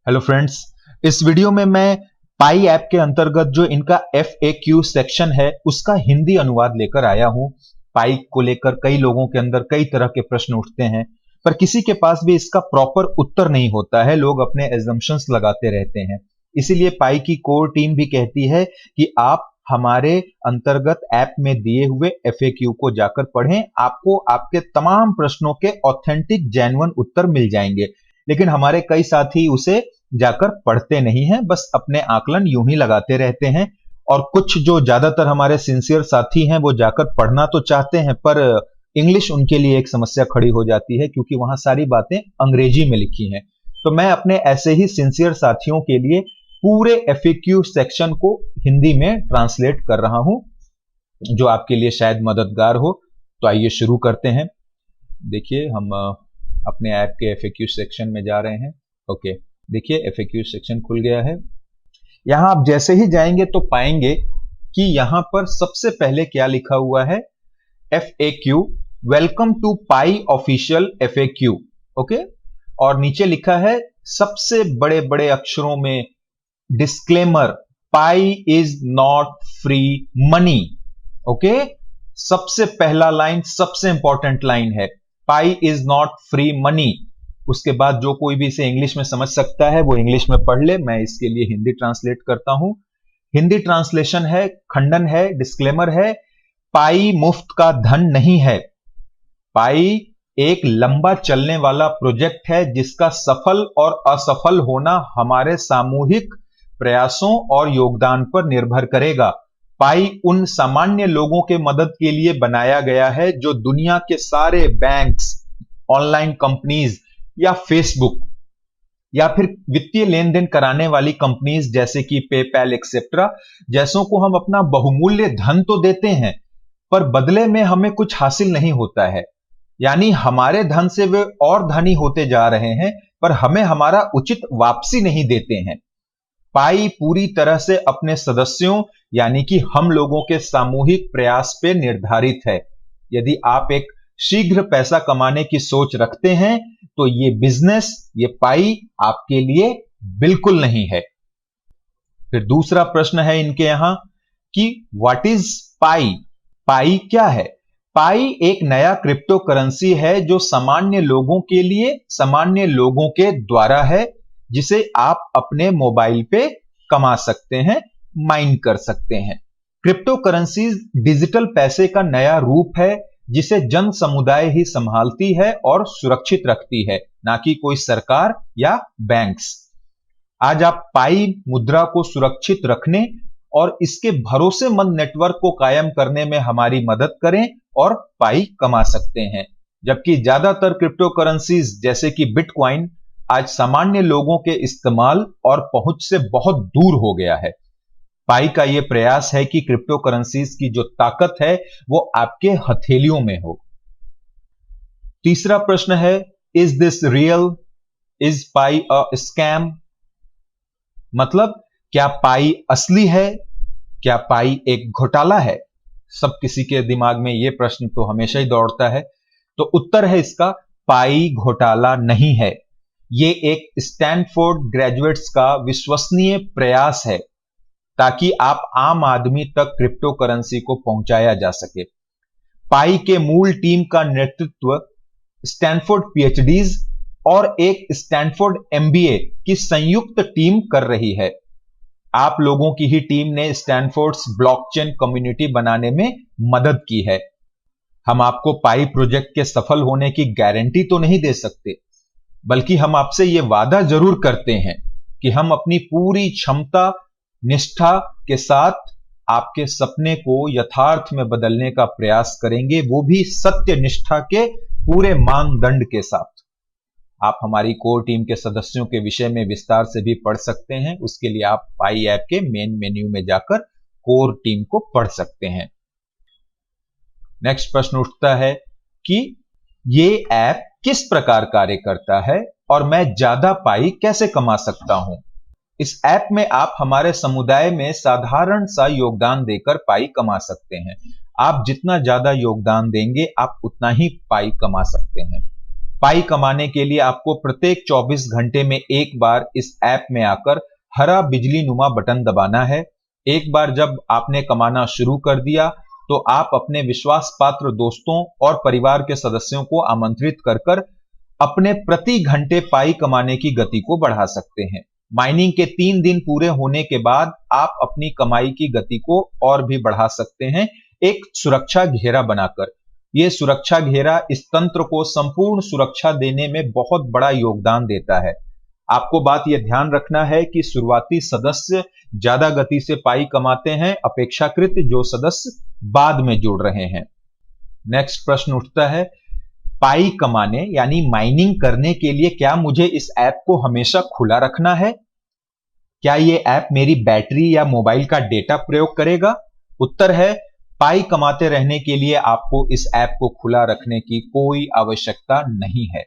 Hello friends, इस video में मैं पाई ऐप के अंतर्गत जो इनका FAQ सेक्शन है उसका हिंदी अनुवाद लेकर आया हूं। पाई को लेकर कई लोगों के अंदर कई तरह के प्रश्न उठते हैं, पर किसी के पास भी इसका प्रॉपर उत्तर नहीं होता है। लोग अपने एजम्पशंस लगाते रहते हैं। इसीलिए पाई की कोर टीम भी कहती है कि आप हमारे अंतर्गत ऐप में दिए हुए FAQ को जाकर पढ़ें। आपको आपके तमाम प्रश्नों के ऑथेंटिक जेन्युइन उत्तर मिल जाएंगे। लेकिन हमारे कई साथी उसे जाकर पढ़ते नहीं हैं, बस अपने आकलन यूं ही लगाते रहते हैं। और कुछ जो ज्यादातर हमारे सिंसियर साथी हैं वो जाकर पढ़ना तो चाहते हैं, पर इंग्लिश उनके लिए एक समस्या खड़ी हो जाती है क्योंकि वहां सारी बातें अंग्रेजी में लिखी हैं। तो मैं अपने ऐसे ही सिंसियर साथियों के लिए पूरे FAQ सेक्शन को हिंदी में ट्रांसलेट कर रहा हूं, जो आपके लिए शायद मददगार हो। तो आइए शुरू करते हैं। देखिए, हम अपने ऐप के FAQ सेक्शन में जा रहे हैं। ओके, देखिए FAQ सेक्शन खुल गया है। यहां आप जैसे ही जाएंगे तो पाएंगे कि यहां पर सबसे पहले क्या लिखा हुआ है, FAQ welcome to Pi official FAQ। Okay, और नीचे लिखा है सबसे बड़े बड़े अक्षरों में disclaimer, Pi is not free money. Okay, सबसे पहला लाइन सबसे इंपॉर्टेंट लाइन है, Pi is not free money. उसके बाद जो कोई भी इसे इंग्लिश में समझ सकता है वो इंग्लिश में पढ़ ले। मैं इसके लिए हिंदी ट्रांसलेट करता हूं। हिंदी ट्रांसलेशन है, खंडन है, डिस्क्लेमर है, पाई मुफ्त का धन नहीं है। पाई एक लंबा चलने वाला प्रोजेक्ट है जिसका सफल और असफल होना हमारे सामूहिक प्रयासों और योगदान पर निर्भर करेगा। पाई उन सामान्य लोगों के मदद के लिए बनाया गया है जो दुनिया के सारे बैंक्स, ऑनलाइन कंपनीज या फेसबुक या फिर वित्तीय लेन देन कराने वाली कंपनीज जैसे कि पेपैल एक्सेट्रा जैसों को हम अपना बहुमूल्य धन तो देते हैं, पर बदले में हमें कुछ हासिल नहीं होता है। यानी हमारे धन से वे और धनी होते जा रहे हैं, पर हमें हमारा उचित वापसी नहीं देते हैं। पाई पूरी तरह से अपने सदस्यों यानी कि हम लोगों के सामूहिक प्रयास पे निर्धारित है। यदि आप एक शीघ्र पैसा कमाने की सोच रखते हैं तो ये बिजनेस, ये पाई आपके लिए बिल्कुल नहीं है। फिर दूसरा प्रश्न है इनके यहां कि व्हाट इज पाई? पाई क्या है? पाई एक नया क्रिप्टो करेंसी है जो सामान्य लोगों के लिए, सामान्य लोगों के द्वारा है, जिसे आप अपने मोबाइल पे कमा सकते हैं, माइन कर सकते हैं। क्रिप्टो करेंसी डिजिटल पैसे का नया रूप है जिसे जन समुदाय ही संभालती है और सुरक्षित रखती है, ना कि कोई सरकार या बैंक्स। आज आप पाई मुद्रा को सुरक्षित रखने और इसके भरोसेमंद नेटवर्क को कायम करने में हमारी मदद करें और पाई कमा सकते हैं। जबकि ज्यादातर क्रिप्टो करेंसीज जैसे कि बिटकॉइन आज सामान्य लोगों के इस्तेमाल और पहुंच से बहुत दूर हो गया है। पाई का यह प्रयास है कि क्रिप्टो करेंसीज की जो ताकत है वो आपके हथेलियों में हो। तीसरा प्रश्न है, is this real? Is pi a scam? मतलब क्या पाई असली है? क्या पाई एक घोटाला है? सब किसी के दिमाग में यह प्रश्न तो हमेशा ही दौड़ता है। तो उत्तर है इसका, पाई घोटाला नहीं है। यह एक स्टैनफोर्ड ग्रेजुएट्स का विश्वसनीय प्रयास है ताकि आप आम आदमी तक क्रिप्टो करेंसी को पहुंचाया जा सके। पाई के मूल टीम का नेतृत्व स्टैनफोर्ड PhDs और एक स्टैनफोर्ड MBA की संयुक्त टीम कर रही है। आप लोगों की ही टीम ने स्टैनफोर्ड्स ब्लॉकचेन कम्युनिटी बनाने में मदद की है। हम आपको पाई प्रोजेक्ट के सफल होने की गारंटी तो नहीं दे सकते, बल्कि हम आपसे यह वादा जरूर करते हैं कि हम अपनी पूरी क्षमता, निष्ठा के साथ आपके सपने को यथार्थ में बदलने का प्रयास करेंगे, वो भी सत्य निष्ठा के पूरे मानदंड के साथ। आप हमारी कोर टीम के सदस्यों के विषय में विस्तार से भी पढ़ सकते हैं। उसके लिए आप पाई ऐप के मेन मेन्यू में जाकर कोर टीम को पढ़ सकते हैं। नेक्स्ट प्रश्न उठता है कि ये ऐप किस प्रकार कार्य करता है और मैं ज्यादा पाई कैसे कमा सकता हूं? इस ऐप में आप हमारे समुदाय में साधारण सा योगदान देकर पाई कमा सकते हैं। आप जितना ज्यादा योगदान देंगे आप उतना ही पाई कमा सकते हैं। पाई कमाने के लिए आपको प्रत्येक 24 घंटे में एक बार इस ऐप में आकर हरा बिजली नुमा बटन दबाना है। एक बार जब आपने कमाना शुरू कर दिया तो आप अपने विश्वास पात्र दोस्तों और परिवार के सदस्यों को आमंत्रित कर अपने प्रति घंटे पाई कमाने की गति को बढ़ा सकते हैं। माइनिंग के 3 दिन पूरे होने के बाद आप अपनी कमाई की गति को और भी बढ़ा सकते हैं एक सुरक्षा घेरा बनाकर। यह सुरक्षा घेरा इस तंत्र को संपूर्ण सुरक्षा देने में बहुत बड़ा योगदान देता है। आपको बात यह ध्यान रखना है कि शुरुआती सदस्य ज्यादा गति से पाई कमाते हैं अपेक्षाकृत जो सदस्य बाद में जुड़ रहे हैं। नेक्स्ट प्रश्न उठता है, पाई कमाने यानी माइनिंग करने के लिए क्या मुझे इस ऐप को हमेशा खुला रखना है? क्या यह ऐप मेरी बैटरी या मोबाइल का डेटा प्रयोग करेगा? उत्तर है, पाई कमाते रहने के लिए आपको इस ऐप को खुला रखने की कोई आवश्यकता नहीं है।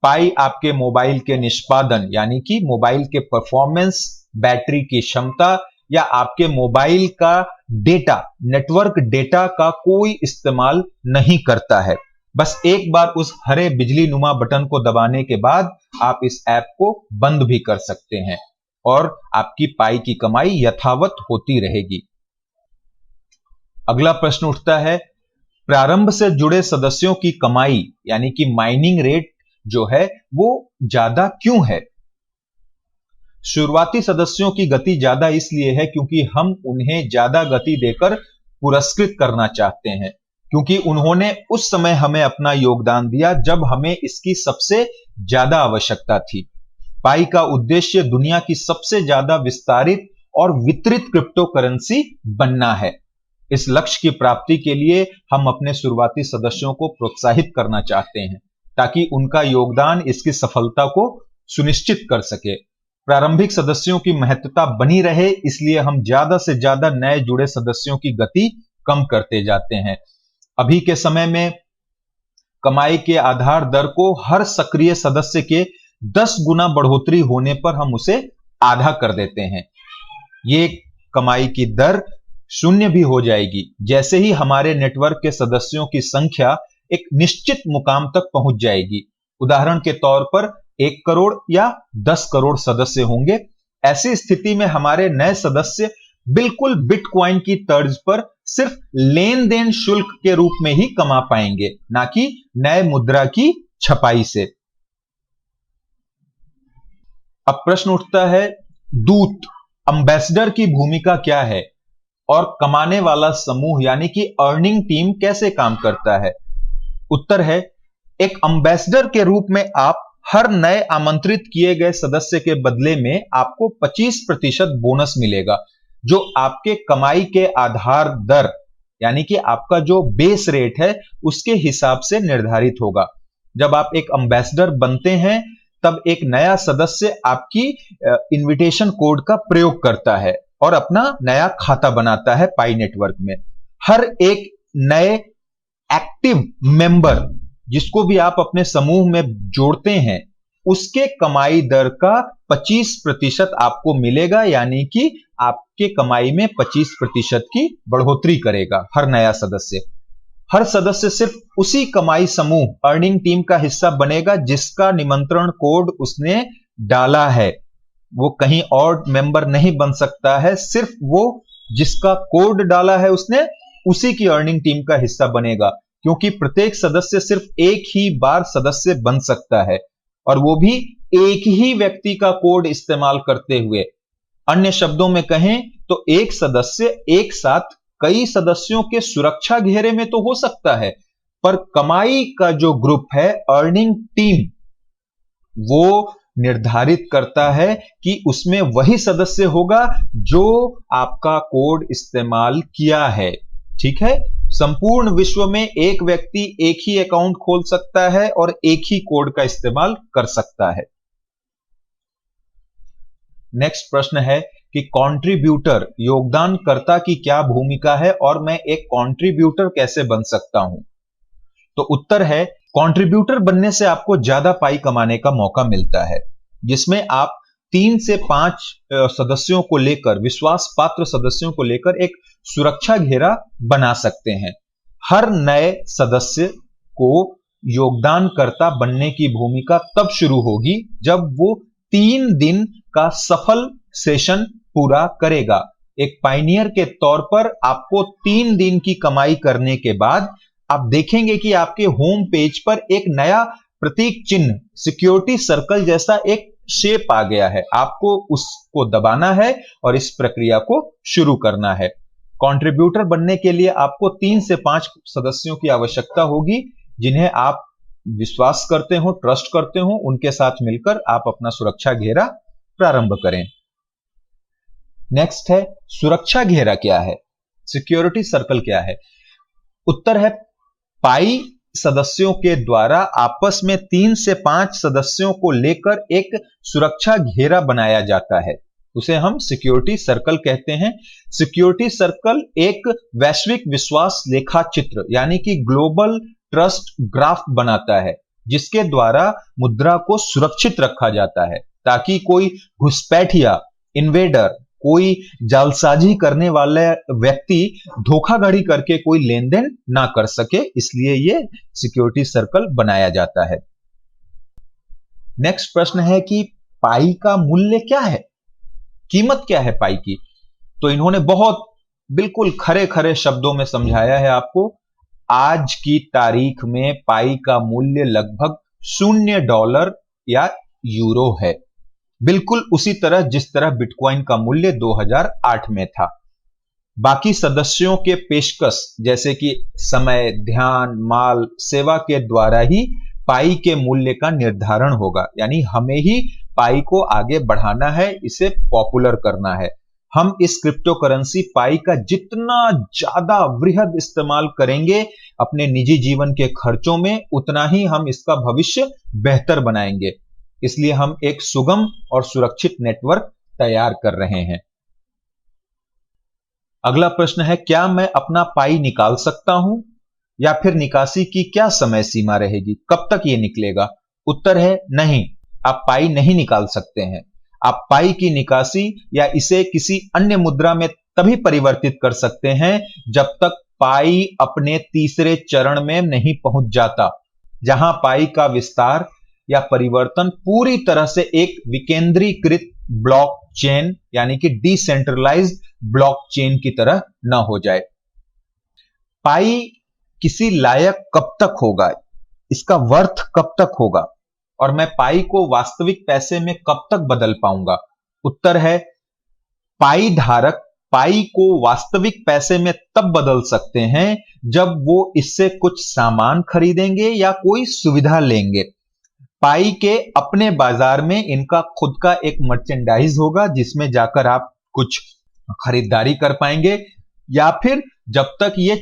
पाई आपके मोबाइल के निष्पादन यानी कि मोबाइल के परफॉर्मेंस, बैटरी की क्षमता या आपके मोबाइल का डेटा, नेटवर्क डेटा का कोई इस्तेमाल नहीं करता है। बस एक बार उस हरे बिजली नुमा बटन को दबाने के बाद आप इस ऐप को बंद भी कर सकते हैं और आपकी पाई की कमाई यथावत होती रहेगी। अगला प्रश्न उठता है, प्रारंभ से जुड़े सदस्यों की कमाई यानी कि माइनिंग रेट जो है वो ज्यादा क्यों है? शुरुआती सदस्यों की गति ज्यादा इसलिए है क्योंकि हम उन्हें ज्यादा गति देकर पुरस्कृत करना चाहते हैं, क्योंकि उन्होंने उस समय हमें अपना योगदान दिया जब हमें इसकी सबसे ज्यादा आवश्यकता थी। पाई का उद्देश्य दुनिया की सबसे ज्यादा विस्तारित और वितरित क्रिप्टो करेंसी बनना है। इस लक्ष्य की प्राप्ति के लिए हम अपने शुरुआती सदस्यों को प्रोत्साहित करना चाहते हैं ताकि उनका योगदान इसकी सफलता को सुनिश्चित कर सके। प्रारंभिक सदस्यों की महत्वता बनी रहे इसलिए हम ज्यादा से ज्यादा नए जुड़े सदस्यों की गति कम करते जाते हैं। अभी के समय में कमाई के आधार दर को हर सक्रिय सदस्य के 10 गुना बढ़ोतरी होने पर हम उसे आधा कर देते हैं। ये कमाई की दर शून्य भी हो जाएगी जैसे ही हमारे नेटवर्क के सदस्यों की संख्या एक निश्चित मुकाम तक पहुंच जाएगी। उदाहरण के तौर पर 1 करोड़ या 10 करोड़ सदस्य होंगे। ऐसी स्थिति में हमारे नए सदस्य बिल्कुल बिटकॉइन की तर्ज पर सिर्फ लेन देन शुल्क के रूप में ही कमा पाएंगे, ना कि नए मुद्रा की छपाई से। अब प्रश्न उठता है, दूत एम्बेसडर की भूमिका क्या है और कमाने वाला समूह यानी कि अर्निंग टीम कैसे काम करता है? उत्तर है, एक एम्बेसडर के रूप में आप हर नए आमंत्रित किए गए सदस्य के बदले में आपको 25% बोनस मिलेगा जो आपके कमाई के आधार दर यानी कि आपका जो बेस रेट है उसके हिसाब से निर्धारित होगा। जब आप एक एम्बेसडर बनते हैं तब एक नया सदस्य आपकी इनविटेशन कोड का प्रयोग करता है और अपना नया खाता बनाता है पाई नेटवर्क में। हर एक नए एक्टिव मेंबर जिसको भी आप अपने समूह में जोड़ते हैं उसके कमाई दर का 25% आपको मिलेगा, यानी कि आपके कमाई में 25% की बढ़ोतरी करेगा हर नया सदस्य। हर सदस्य सिर्फ उसी कमाई समूह अर्निंग टीम का हिस्सा बनेगा जिसका निमंत्रण कोड उसने डाला है। वो कहीं और मेंबर नहीं बन सकता है, सिर्फ वो जिसका कोड डाला है उसने उसी की अर्निंग टीम का हिस्सा बनेगा, क्योंकि प्रत्येक सदस्य सिर्फ एक ही बार सदस्य बन सकता है और वो भी एक ही व्यक्ति का कोड इस्तेमाल करते हुए। अन्य शब्दों में कहें तो एक सदस्य एक साथ कई सदस्यों के सुरक्षा घेरे में तो हो सकता है, पर कमाई का जो ग्रुप है अर्निंग टीम वो निर्धारित करता है कि उसमें वही सदस्य होगा जो आपका कोड इस्तेमाल किया है। ठीक है, संपूर्ण विश्व में एक व्यक्ति एक ही अकाउंट खोल सकता है और एक ही कोड का इस्तेमाल कर सकता है। नेक्स्ट प्रश्न है कि कंट्रीब्यूटर योगदानकर्ता की क्या भूमिका है और मैं एक कंट्रीब्यूटर कैसे बन सकता हूं? तो उत्तर है, कंट्रीब्यूटर बनने से आपको ज्यादा पाई कमाने का मौका मिलता है, जिसमें आप 3 से 5 सदस्यों को लेकर, विश्वास पात्र सदस्यों को लेकर एक सुरक्षा घेरा बना सकते हैं। हर नए सदस्य को योगदानकर्ता बनने की भूमिका तब शुरू होगी जब वो 3 दिन का सफल सेशन पूरा करेगा। एक पायनियर के तौर पर आपको 3 दिन की कमाई करने के बाद आप देखेंगे कि आपके होम पेज पर एक नया प्रतीक चिन्ह सिक्योरिटी सर्कल जैसा एक शेप आ गया है। आपको उसको दबाना है और इस प्रक्रिया को शुरू करना है। कंट्रीब्यूटर बनने के लिए आपको 3 से 5 सदस्यों की आवश्यकता होगी, जिन्हें आप विश्वास करते हो, ट्रस्ट करते हो। उनके साथ मिलकर आप अपना सुरक्षा घेरा प्रारंभ करें। नेक्स्ट है, सुरक्षा घेरा क्या है, सिक्योरिटी सर्कल क्या है? उत्तर है, पाई सदस्यों के द्वारा आपस में 3 से 5 सदस्यों को लेकर एक सुरक्षा घेरा बनाया जाता है। उसे हम सिक्योरिटी सर्कल कहते हैं। सिक्योरिटी सर्कल एक वैश्विक विश्वास लेखा चित्र यानी कि ग्लोबल ट्रस्ट ग्राफ बनाता है, जिसके द्वारा मुद्रा को सुरक्षित रखा जाता है ताकि कोई घुसपैठिया, इन्वेडर, कोई जालसाजी करने वाले व्यक्ति धोखाधड़ी करके कोई लेन देन ना कर सके, इसलिए यह सिक्योरिटी सर्कल बनाया जाता है। नेक्स्ट प्रश्न है कि पाई का मूल्य क्या है, कीमत क्या है पाई की? तो इन्होंने बहुत बिल्कुल खरे खरे शब्दों में समझाया है आपको। आज की तारीख में पाई का मूल्य लगभग $0 या यूरो है, बिल्कुल उसी तरह जिस तरह बिटकॉइन का मूल्य 2008 में था। बाकी सदस्यों के पेशकश जैसे कि समय, ध्यान, माल, सेवा के द्वारा ही पाई के मूल्य का निर्धारण होगा, यानी हमें ही पाई को आगे बढ़ाना है, इसे पॉपुलर करना है। हम इस क्रिप्टो करेंसी पाई का जितना ज्यादा वृहद इस्तेमाल करेंगे अपने निजी जीवन के खर्चों में, उतना ही हम इसका भविष्य बेहतर बनाएंगे। इसलिए हम एक सुगम और सुरक्षित नेटवर्क तैयार कर रहे हैं। अगला प्रश्न है, क्या मैं अपना पाई निकाल सकता हूं या फिर निकासी की क्या समय सीमा रहेगी, कब तक यह निकलेगा? उत्तर है नहीं, आप पाई नहीं निकाल सकते हैं। आप पाई की निकासी या इसे किसी अन्य मुद्रा में तभी परिवर्तित कर सकते हैं जब तक पाई अपने तीसरे चरण में नहीं पहुंच जाता, जहां पाई का विस्तार या परिवर्तन पूरी तरह से एक विकेंद्रीकृत ब्लॉकचेन यानी कि डिसेंट्रलाइज्ड ब्लॉकचेन की तरह न हो जाए। पाई किसी लायक कब तक होगा, इसका वर्थ कब तक होगा, और मैं पाई को वास्तविक पैसे में कब तक बदल पाऊंगा? उत्तर है, पाई धारक पाई को वास्तविक पैसे में तब बदल सकते हैं जब वो इससे कुछ सामान खरीदेंगे या कोई सुविधा लेंगे। पाई के अपने बाजार में इनका खुद का एक मर्चेंडाइज होगा जिसमें जाकर आप कुछ खरीदारी कर पाएंगे, या फिर जब तक ये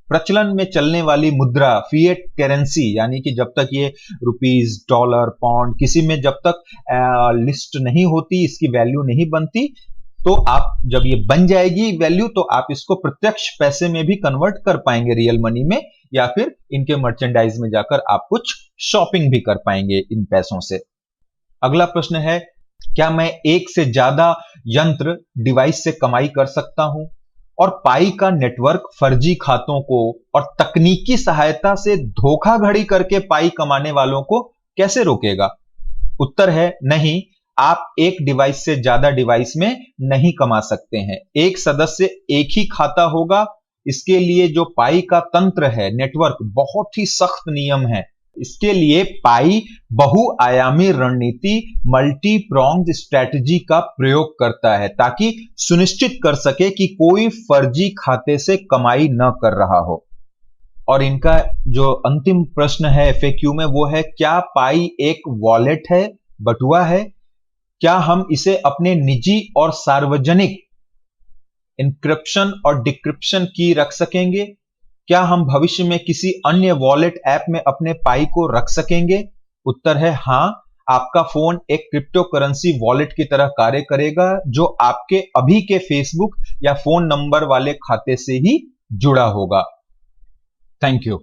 प्रचलन में चलने वाली मुद्रा फिएट करेंसी यानी कि जब तक ये रुपीस, डॉलर, पाउंड किसी में जब तक लिस्ट नहीं होती, इसकी वैल्यू नहीं बनती, तो आप जब ये बन जाएगी वैल्यू तो आप इसको प्रत्यक्ष पैसे में भी कन्वर्ट कर पाएंगे, रियल मनी में, या फिर इनके मर्चेंडाइज में जाकर आप कुछ शॉपिंग भी कर पाएंगे इन पैसों से। अगला प्रश्न है, क्या मैं एक से ज्यादा यंत्र डिवाइस से कमाई कर सकता हूं, और पाई का नेटवर्क फर्जी खातों को और तकनीकी सहायता से धोखाधड़ी करके पाई कमाने वालों को कैसे रोकेगा? उत्तर है नहीं, आप एक डिवाइस से ज्यादा डिवाइस में नहीं कमा सकते हैं। एक सदस्य एक ही खाता होगा। इसके लिए जो पाई का तंत्र है, नेटवर्क, बहुत ही सख्त नियम है। इसके लिए पाई बहुआयामी रणनीति, मल्टी प्रोंग्ड स्ट्रेटजी का प्रयोग करता है ताकि सुनिश्चित कर सके कि कोई फर्जी खाते से कमाई न कर रहा हो। और इनका जो अंतिम प्रश्न है एफएक्यू में वो है, क्या पाई एक वॉलेट है, बटुआ है? क्या हम इसे अपने निजी और सार्वजनिक इंक्रिप्शन और डिक्रिप्शन की रख सकेंगे? क्या हम भविष्य में किसी अन्य वॉलेट ऐप में अपने पाई को रख सकेंगे? उत्तर है हां, आपका फोन एक क्रिप्टो करेंसी वॉलेट की तरह कार्य करेगा जो आपके अभी के फेसबुक या फोन नंबर वाले खाते से ही जुड़ा होगा। Thank you.